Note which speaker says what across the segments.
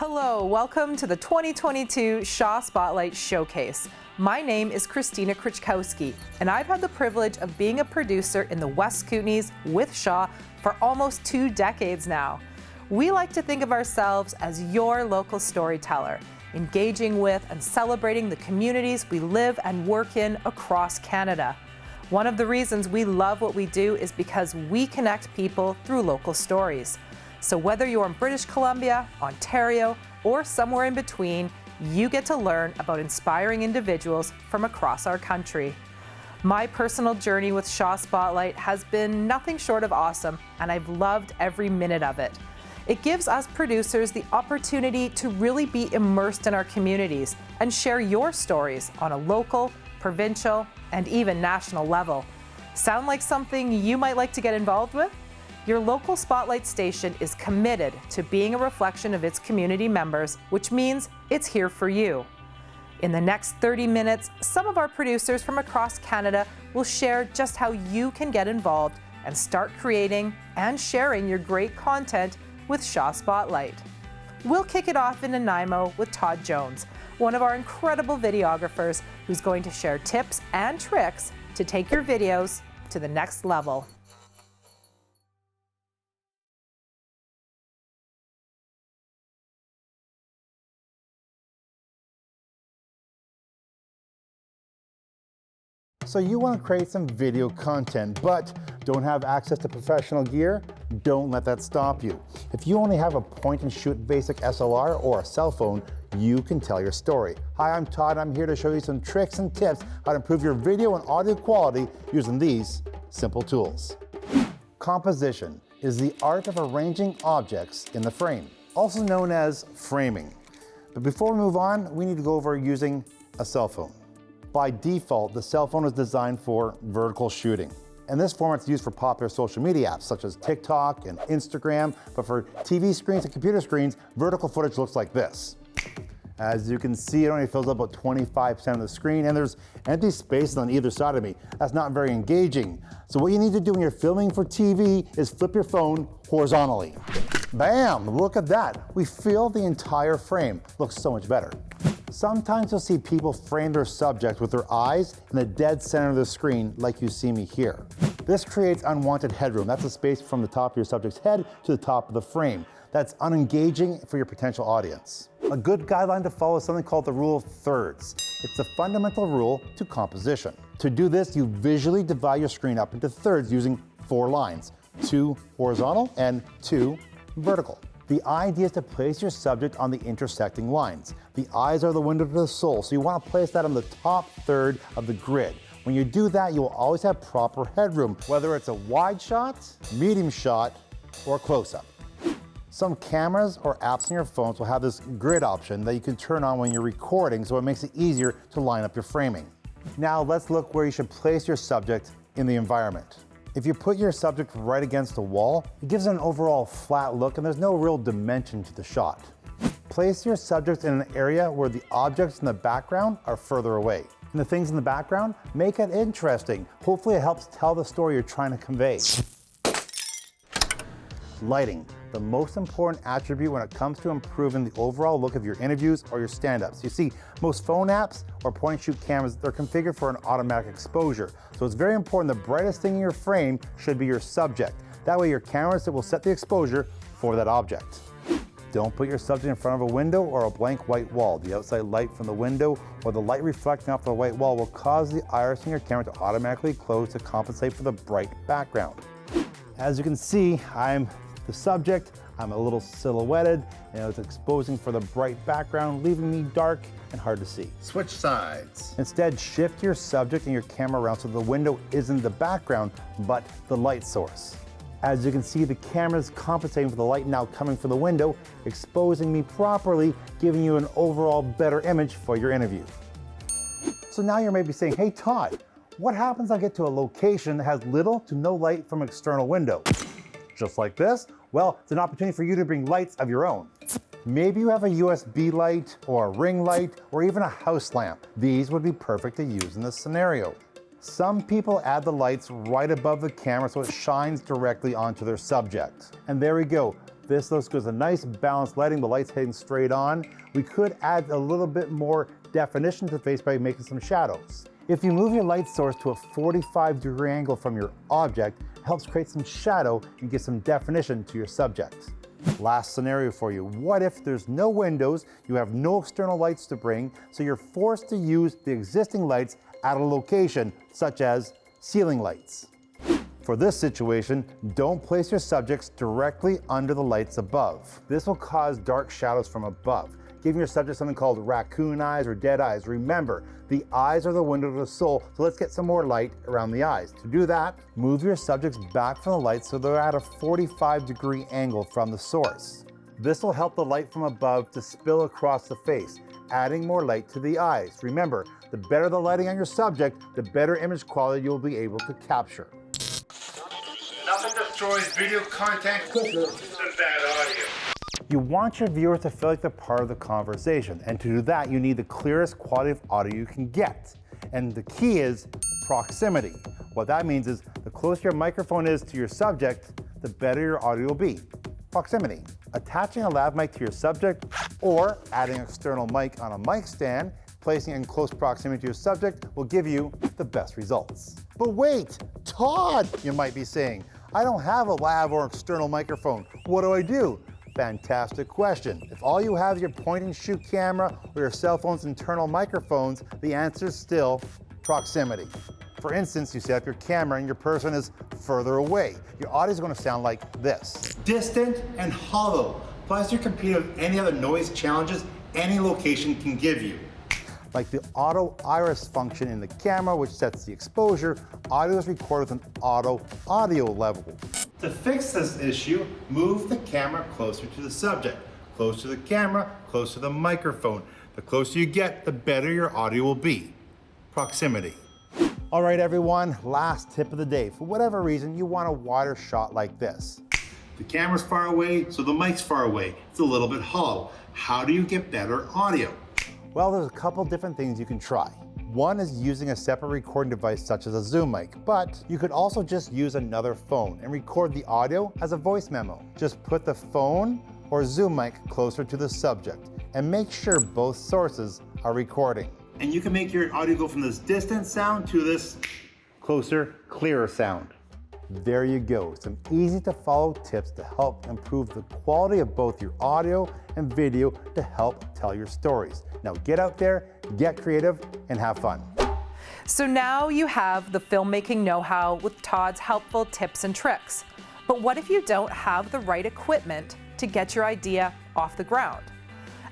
Speaker 1: Hello, welcome to the 2022 Shaw Spotlight Showcase. My name is Kristina Kruchkowski, and I've had the privilege of being a producer in the West Kootenays with Shaw for almost 2 decades now. We like to think of ourselves as your local storyteller, engaging with and celebrating the communities we live and work in across Canada. One of the reasons we love what we do is because we connect people through local stories. So whether you're in British Columbia, Ontario, or somewhere in between, you get to learn about inspiring individuals from across our country. My personal journey with Shaw Spotlight has been nothing short of awesome, and I've loved every minute of it. It gives us producers the opportunity to really be immersed in our communities and share your stories on a local, provincial, and even national level. Sound like something you might like to get involved with? Your local Spotlight station is committed to being a reflection of its community members, which means it's here for you. In the next 30 minutes, some of our producers from across Canada will share just how you can get involved and start creating and sharing your great content with Shaw Spotlight. We'll kick it off in Nanaimo with Todd Jones, one of our incredible videographers who's going to share tips and tricks to take your videos to the next level.
Speaker 2: So you want to create some video content, but don't have access to professional gear? Don't let that stop you. If you only have a point and shoot basic SLR or a cell phone, you can tell your story. Hi, I'm Todd. I'm here to show you some tricks and tips how to improve your video and audio quality using these simple tools. Composition is the art of arranging objects in the frame, also known as framing. But before we move on, we need to go over using a cell phone. By default, the cell phone is designed for vertical shooting. And this format's used for popular social media apps such as TikTok and Instagram, but for TV screens and computer screens, vertical footage looks like this. As you can see, it only fills up about 25% of the screen, and there's empty spaces on either side of me. That's not very engaging. So what you need to do when you're filming for TV is flip your phone horizontally. Bam, look at that. We fill the entire frame. Looks so much better. Sometimes you'll see people frame their subject with their eyes in the dead center of the screen, like you see me here. This creates unwanted headroom. That's a space from the top of your subject's head to the top of the frame. That's unengaging for your potential audience. A good guideline to follow is something called the rule of thirds. It's a fundamental rule to composition. To do this, you visually divide your screen up into thirds using 4 lines, 2 horizontal and 2 vertical. The idea is to place your subject on the intersecting lines. The eyes are the window to the soul, so you want to place that on the top third of the grid. When you do that, you will always have proper headroom, whether it's a wide shot, medium shot, or close-up. Some cameras or apps on your phones will have this grid option that you can turn on when you're recording, so it makes it easier to line up your framing. Now let's look where you should place your subject in the environment. If you put your subject right against the wall, it gives it an overall flat look and there's no real dimension to the shot. Place your subject in an area where the objects in the background are further away. And the things in the background, make it interesting. Hopefully it helps tell the story you're trying to convey. Lighting, the most important attribute when it comes to improving the overall look of your interviews or your stand-ups. You see, most phone apps or point-and-shoot cameras, they're configured for an automatic exposure. So it's very important the brightest thing in your frame should be your subject. That way your camera will set the exposure for that object. Don't put your subject in front of a window or a blank white wall. The outside light from the window or the light reflecting off the white wall will cause the iris in your camera to automatically close to compensate for the bright background. As you can see, I'm the subject, I'm a little silhouetted, and it's exposing for the bright background, leaving me dark and hard to see.
Speaker 3: Switch sides.
Speaker 2: Instead, shift your subject and your camera around so the window isn't the background, but the light source. As you can see, the camera is compensating for the light now coming from the window, exposing me properly, giving you an overall better image for your interview. So now you're maybe saying, hey Todd, what happens if I get to a location that has little to no light from an external window? Just like this? Well, it's an opportunity for you to bring lights of your own. Maybe you have a USB light or a ring light or even a house lamp. These would be perfect to use in this scenario. Some people add the lights right above the camera so it shines directly onto their subject. And there we go. This looks good. It's a nice balanced lighting. The light's heading straight on. We could add a little bit more definition to the face by making some shadows. If you move your light source to a 45-degree angle from your object, it helps create some shadow and give some definition to your subject. Last scenario for you. What if there's no windows, you have no external lights to bring, so you're forced to use the existing lights at a location, such as ceiling lights? For this situation, don't place your subjects directly under the lights above. This will cause dark shadows from above, giving your subject something called raccoon eyes or dead eyes. Remember, the eyes are the window to the soul, so let's get some more light around the eyes. To do that, move your subjects back from the light so they're at a 45-degree angle from the source. This will help the light from above to spill across the face, adding more light to the eyes. Remember, the better the lighting on your subject, the better image quality you'll be able to capture. Nothing destroys video content quicker than bad audio. You want your viewers to feel like they're part of the conversation, and to do that, you need the clearest quality of audio you can get. And the key is proximity. What that means is the closer your microphone is to your subject, the better your audio will be. Proximity. Attaching a lav mic to your subject or adding an external mic on a mic stand, placing it in close proximity to your subject will give you the best results. But wait, Todd, you might be saying, I don't have a lav or external microphone. What do I do? Fantastic question. If all you have is your point and shoot camera or your cell phone's internal microphones, the answer is still proximity. For instance, you set up your camera and your person is further away. Your audio is going to sound like this. Distant and hollow. Plus, you're competing with any other noise challenges any location can give you. Like the auto iris function in the camera, which sets the exposure, audio is recorded with an auto audio level. To fix this issue, move the camera closer to the subject. Close to the camera, close to the microphone. The closer you get, the better your audio will be. Proximity. All right, everyone, last tip of the day. For whatever reason, you want a wider shot like this. The camera's far away, so the mic's far away. It's a little bit hollow. How do you get better audio? Well, there's a couple different things you can try. One is using a separate recording device such as a Zoom mic, but you could also just use another phone and record the audio as a voice memo. Just put the phone or Zoom mic closer to the subject and make sure both sources are recording. And you can make your audio go from this distant sound to this closer, clearer sound. There you go, some easy to follow tips to help improve the quality of both your audio and video to help tell your stories. Now get out there, get creative, and have fun.
Speaker 1: So now you have the filmmaking know-how with Todd's helpful tips and tricks. But what if you don't have the right equipment to get your idea off the ground?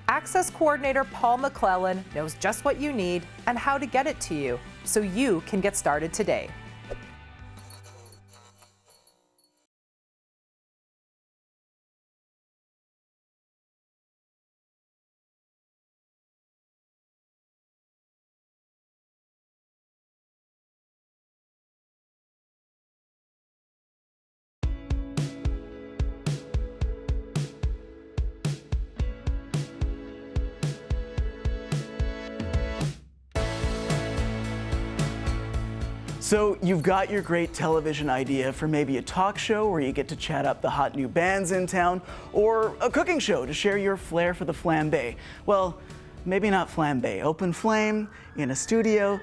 Speaker 1: Access Coordinator Paul McClellan knows just what you need and how to get it to you so you can get started today.
Speaker 3: So you've got your great television idea for maybe a talk show where you get to chat up the hot new bands in town, or a cooking show to share your flair for the flambe. Well, maybe not flambe, open flame, in a studio,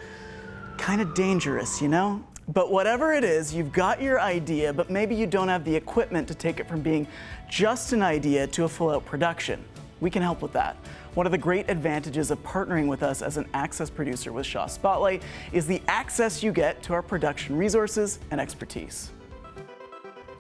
Speaker 3: kind of dangerous, you know? But whatever it is, you've got your idea, but maybe you don't have the equipment to take it from being just an idea to a full-out production. We can help with that. One of the great advantages of partnering with us as an Access producer with Shaw Spotlight is the access you get to our production resources and expertise.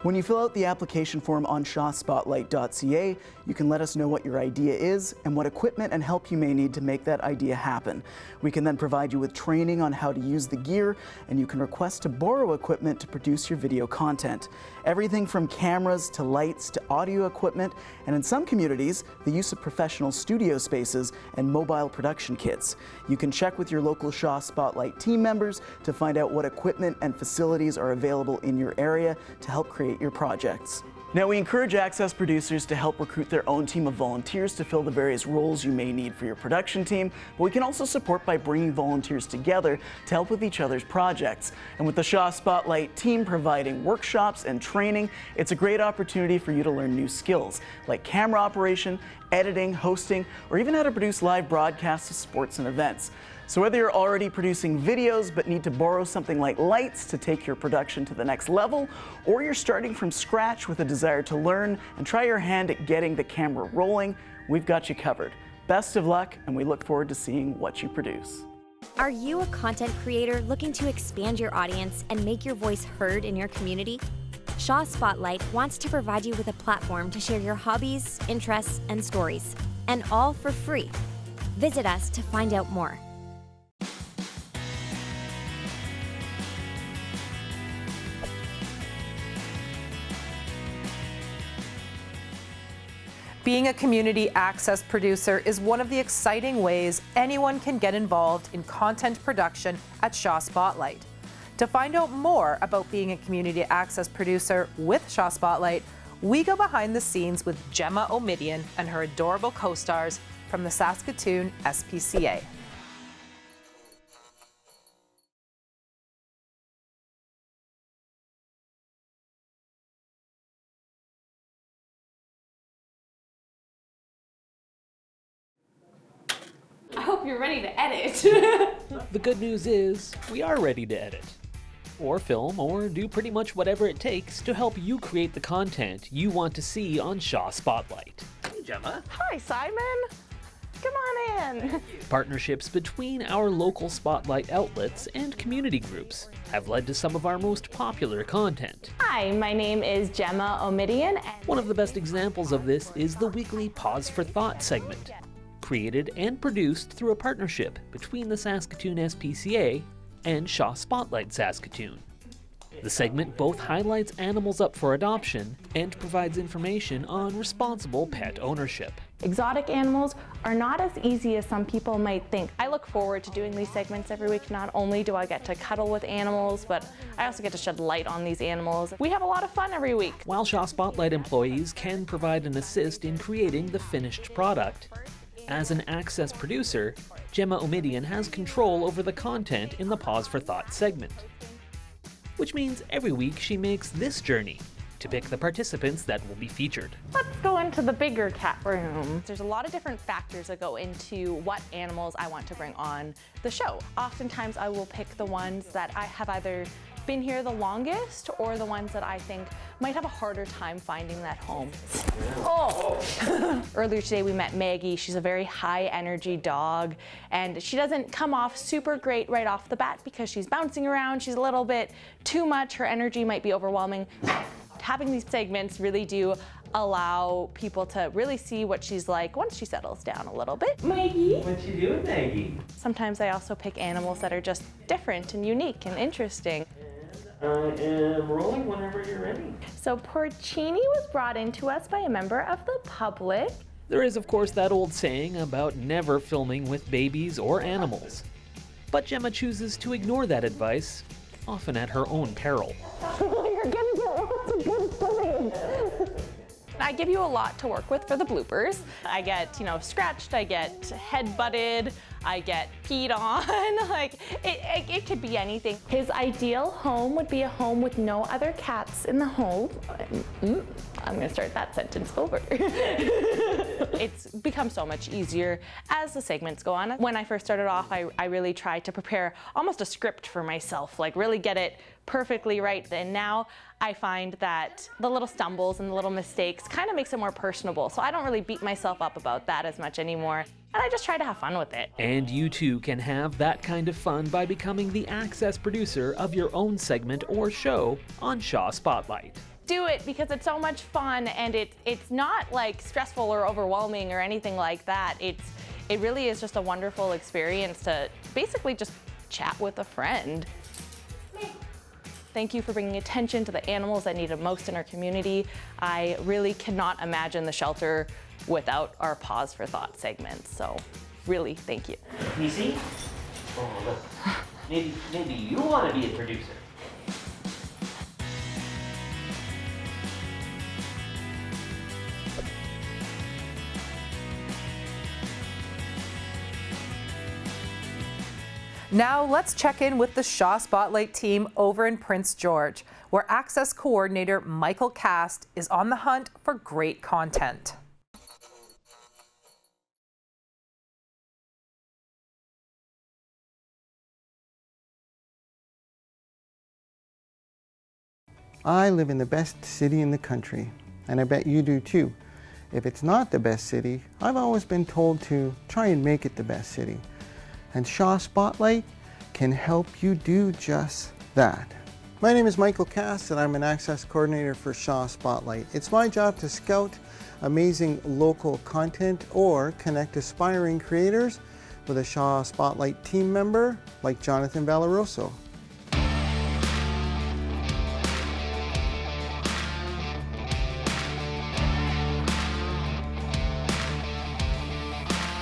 Speaker 3: When you fill out the application form on shawspotlight.ca, you can let us know what your idea is and what equipment and help you may need to make that idea happen. We can then provide you with training on how to use the gear, and you can request to borrow equipment to produce your video content. Everything from cameras to lights to audio equipment, and in some communities, the use of professional studio spaces and mobile production kits. You can check with your local Shaw Spotlight team members to find out what equipment and facilities are available in your area to help create complete your projects. Now, we encourage Access producers to help recruit their own team of volunteers to fill the various roles you may need for your production team, but we can also support by bringing volunteers together to help with each other's projects. And with the Shaw Spotlight team providing workshops and training, it's a great opportunity for you to learn new skills like camera operation, editing, hosting, or even how to produce live broadcasts of sports and events. So whether you're already producing videos but need to borrow something like lights to take your production to the next level, or you're starting from scratch with a desire to learn and try your hand at getting the camera rolling, we've got you covered. Best of luck, and we look forward to seeing what you produce.
Speaker 4: Are you a content creator looking to expand your audience and make your voice heard in your community? Shaw Spotlight wants to provide you with a platform to share your hobbies, interests, and stories, and all for free. Visit us to find out more.
Speaker 1: Being a community access producer is one of the exciting ways anyone can get involved in content production at Shaw Spotlight. To find out more about being a community access producer with Shaw Spotlight, we go behind the scenes with Gemma Omidian and her adorable co-stars from the Saskatoon SPCA.
Speaker 5: I hope you're ready to edit.
Speaker 6: The good news is, we are ready to edit, or film, or do pretty much whatever it takes to help you create the content you want to see on Shaw Spotlight. Hey, Gemma.
Speaker 5: Hi, Simon. Come on in.
Speaker 6: Partnerships between our local Spotlight outlets and community groups have led to some of our most popular content.
Speaker 5: Hi, my name is Gemma Omidian.
Speaker 6: One of the best examples of this is the weekly Pause for Thought segment, created and produced through a partnership between the Saskatoon SPCA and Shaw Spotlight Saskatoon. The segment both highlights animals up for adoption and provides information on responsible pet ownership.
Speaker 5: Exotic animals are not as easy as some people might think. I look forward to doing these segments every week. Not only do I get to cuddle with animals, but I also get to shed light on these animals. We have a lot of fun every week.
Speaker 6: While Shaw Spotlight employees can provide an assist in creating the finished product, as an access producer, Gemma Omidian has control over the content in the Pause for Thought segment. Which means every week she makes this journey to pick the participants that will be featured.
Speaker 5: Let's go into the bigger cat room. There's a lot of different factors that go into what animals I want to bring on the show. Oftentimes I will pick the ones that I have either been here the longest or the ones that I think might have a harder time finding that home. Oh! Earlier today we met Maggie. She's a very high energy dog, and she doesn't come off super great right off the bat because she's bouncing around. She's a little bit too much. Her energy might be overwhelming. Having these segments really do allow people to really see what she's like once she settles down a little bit. Maggie?
Speaker 6: What you doing, Maggie?
Speaker 5: Sometimes I also pick animals that are just different and unique and interesting.
Speaker 6: I am rolling whenever you're ready.
Speaker 5: So Porcini was brought into us by a member of the public.
Speaker 6: There is, of course, that old saying about never filming with babies or animals. But Gemma chooses to ignore that advice, often at her own peril.
Speaker 5: You're gonna get lots of good footage. I give you a lot to work with for the bloopers. I get, scratched, I get head-butted, I get peed on, like, it could be anything. His ideal home would be a home with no other cats in the home. I'm gonna start that sentence over. It's become so much easier as the segments go on. When I first started off, I really tried to prepare almost a script for myself, like really get it perfectly right. And now I find that the little stumbles and the little mistakes kind of makes it more personable. So I don't really beat myself up about that as much anymore. And I just try to have fun with it.
Speaker 6: And you too can have that kind of fun by becoming the access producer of your own segment or show on Shaw Spotlight.
Speaker 5: Do it because it's so much fun, and it's not like stressful or overwhelming or anything like that. It really is just a wonderful experience to basically just chat with a friend. Thank you for bringing attention to the animals that need it most in our community. I really cannot imagine the shelter without our Pause for Thought segments. So really, thank you.
Speaker 7: You see? Oh, look. Maybe you want to be a producer.
Speaker 1: Now let's check in with the Shaw Spotlight team over in Prince George, where Access Coordinator Michael Cast is on the hunt for great content.
Speaker 8: I live in the best city in the country, and I bet you do too. If it's not the best city, I've always been told to try and make it the best city. And Shaw Spotlight can help you do just that. My name is Michael Cass, and I'm an Access Coordinator for Shaw Spotlight. It's my job to scout amazing local content or connect aspiring creators with a Shaw Spotlight team member like Jonathan Valaroso.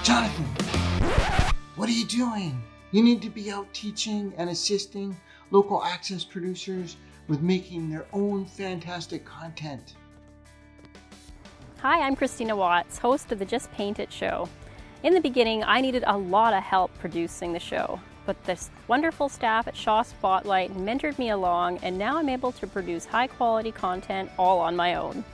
Speaker 8: Jonathan, what are you doing? You need to be out teaching and assisting local Access producers with making their own fantastic content.
Speaker 9: Hi, I'm Kristina Watts, host of the Just Paint It show. In the beginning, I needed a lot of help producing the show, but this wonderful staff at Shaw Spotlight mentored me along, and now I'm able to produce high quality content all on my own.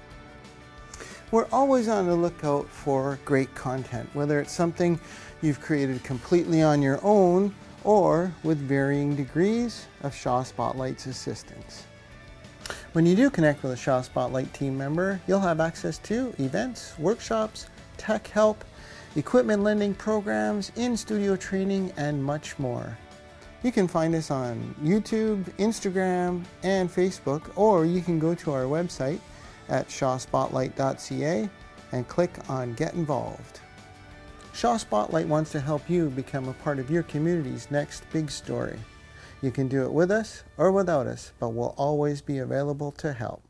Speaker 8: We're always on the lookout for great content, whether it's something you've created completely on your own or with varying degrees of Shaw Spotlight's assistance. When you do connect with a Shaw Spotlight team member, you'll have access to events, workshops, tech help, equipment lending programs, in-studio training, and much more. You can find us on YouTube, Instagram, and Facebook, or you can go to our website at shawspotlight.ca and click on Get Involved. Shaw Spotlight wants to help you become a part of your community's next big story. You can do it with us or without us, but we'll always be available to help.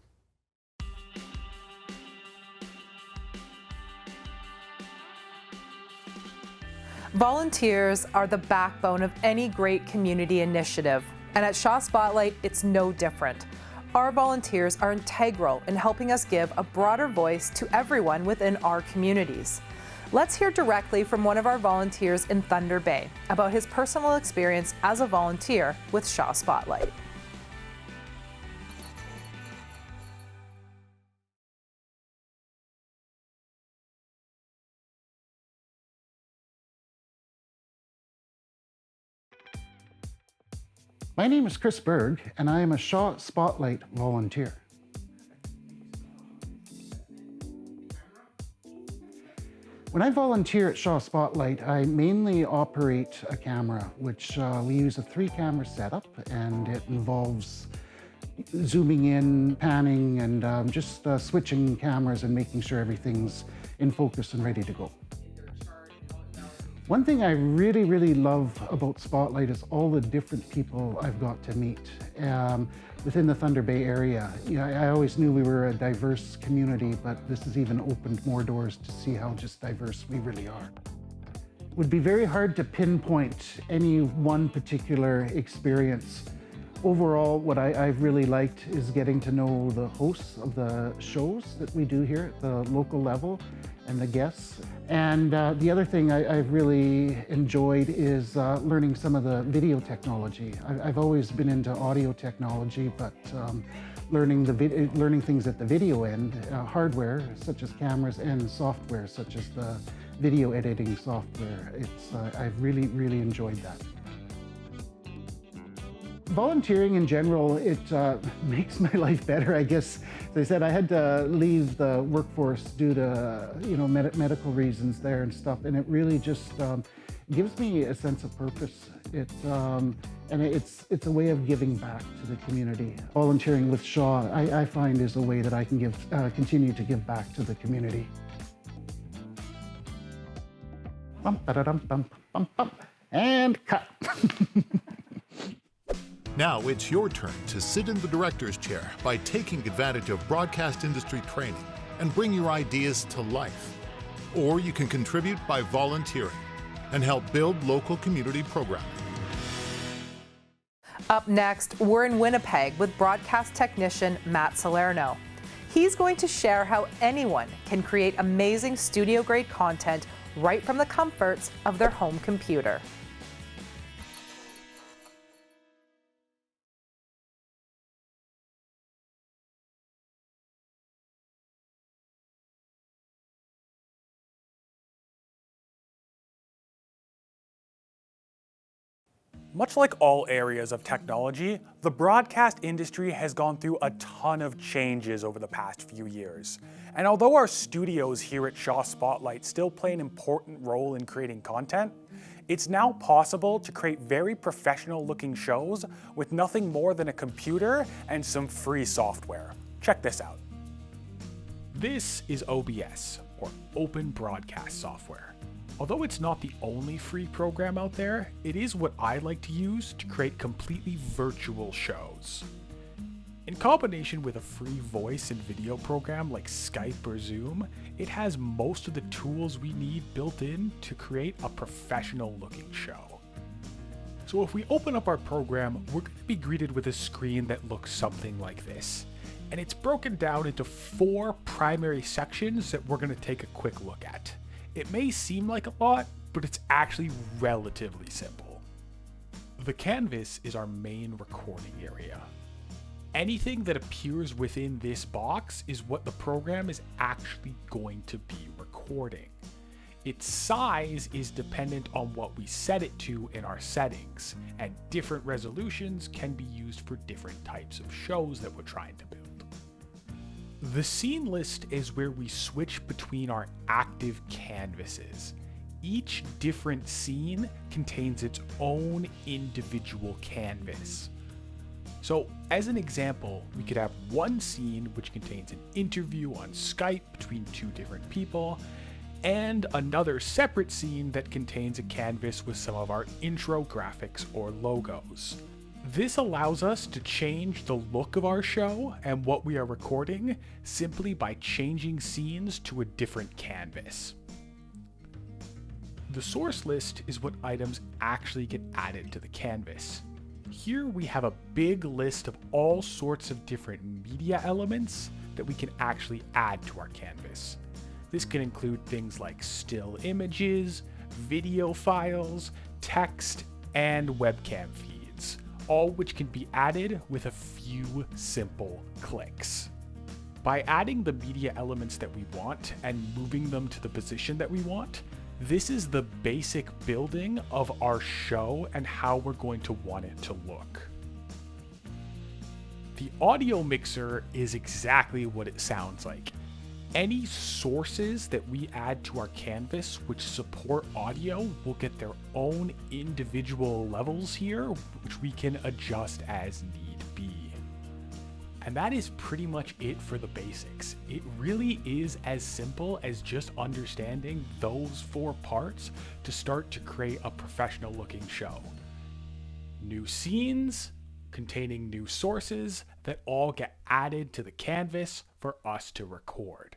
Speaker 1: Volunteers are the backbone of any great community initiative, and at Shaw Spotlight, it's no different. Our volunteers are integral in helping us give a broader voice to everyone within our communities. Let's hear directly from one of our volunteers in Thunder Bay about his personal experience as a volunteer with Shaw Spotlight.
Speaker 10: My name is Chris Berg, and I am a Shaw Spotlight volunteer. When I volunteer at Shaw Spotlight, I mainly operate a camera, which we use a 3-camera setup, and it involves zooming in, panning, and just switching cameras and making sure everything's in focus and ready to go. One thing I really love about Spotlight is all the different people I've got to meet within the Thunder Bay area. You know, I always knew we were a diverse community, but this has even opened more doors to see how just diverse we really are. It would be very hard to pinpoint any one particular experience. Overall, what I've really liked is getting to know the hosts of the shows that we do here at the local level and the guests. And the other thing I've really enjoyed is learning some of the video technology. I've always been into audio technology, but learning things at the video end, hardware such as cameras and software such as the video editing software. I've really enjoyed that. Volunteering in general, it makes my life better, I guess. As I said, I had to leave the workforce due to medical reasons there and stuff, and it really just gives me a sense of purpose. And it's a way of giving back to the community. Volunteering with Shaw, I find, is a way that I can continue to give back to the community. And cut.
Speaker 11: Now it's your turn to sit in the director's chair by taking advantage of broadcast industry training and bring your ideas to life. Or you can contribute by volunteering and help build local community programming.
Speaker 1: Up next, we're in Winnipeg with broadcast technician Matt Salerno. He's going to share how anyone can create amazing studio-grade content right from the comforts of their home computer.
Speaker 12: Much like all areas of technology, the broadcast industry has gone through a ton of changes over the past few years. And although our studios here at Shaw Spotlight still play an important role in creating content, it's now possible to create very professional looking shows with nothing more than a computer and some free software. Check this out. This is OBS, or Open Broadcast Software. Although it's not the only free program out there, it is what I like to use to create completely virtual shows. In combination with a free voice and video program like Skype or Zoom, it has most of the tools we need built in to create a professional looking show. So if we open up our program, we're going to be greeted with a screen that looks something like this. And it's broken down into 4 primary sections that we're going to take a quick look at. It may seem like a lot, but it's actually relatively simple. The canvas is our main recording area. Anything that appears within this box is what the program is actually going to be recording. Its size is dependent on what we set it to in our settings, and different resolutions can be used for different types of shows that we're trying to build. The scene list is where we switch between our active canvases. Each different scene contains its own individual canvas. So as an example, we could have one scene which contains an interview on Skype between 2 different people, and another separate scene that contains a canvas with some of our intro graphics or logos. This allows us to change the look of our show and what we are recording simply by changing scenes to a different canvas. The source list is what items actually get added to the canvas. Here we have a big list of all sorts of different media elements that we can actually add to our canvas. This can include things like still images, video files, text, and webcam feeds, all which can be added with a few simple clicks. By adding the media elements that we want and moving them to the position that we want, this is the basic building of our show and how we're going to want it to look. The audio mixer is exactly what it sounds like. Any sources that we add to our canvas which support audio will get their own individual levels here, which we can adjust as need be. And that is pretty much it for the basics. It really is as simple as just understanding those 4 parts to start to create a professional looking show. New scenes containing new sources that all get added to the canvas for us to record.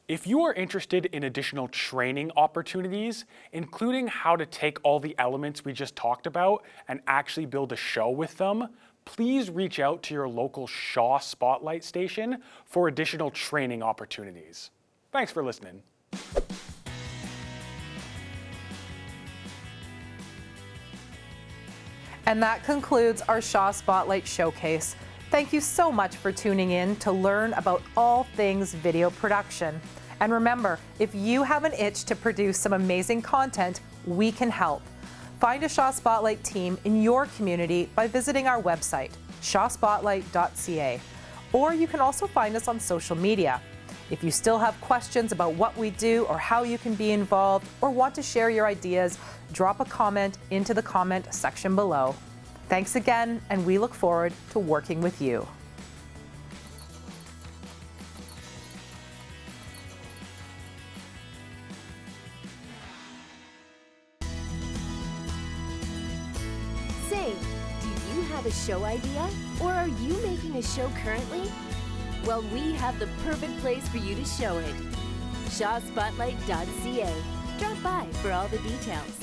Speaker 12: If you are interested in additional training opportunities, including how to take all the elements we just talked about and actually build a show with them, please reach out to your local Shaw Spotlight station for additional training opportunities. Thanks for listening.
Speaker 1: And that concludes our Shaw Spotlight Showcase. Thank you so much for tuning in to learn about all things video production. And remember, if you have an itch to produce some amazing content, we can help. Find a Shaw Spotlight team in your community by visiting our website, shawspotlight.ca. Or you can also find us on social media. If you still have questions about what we do or how you can be involved or want to share your ideas, drop a comment into the comment section below. Thanks again, and we look forward to working with you.
Speaker 13: Say, do you have a show idea? Or are you making a show currently? Well, we have the perfect place for you to show it. shawspotlight.ca. Drop by for all the details.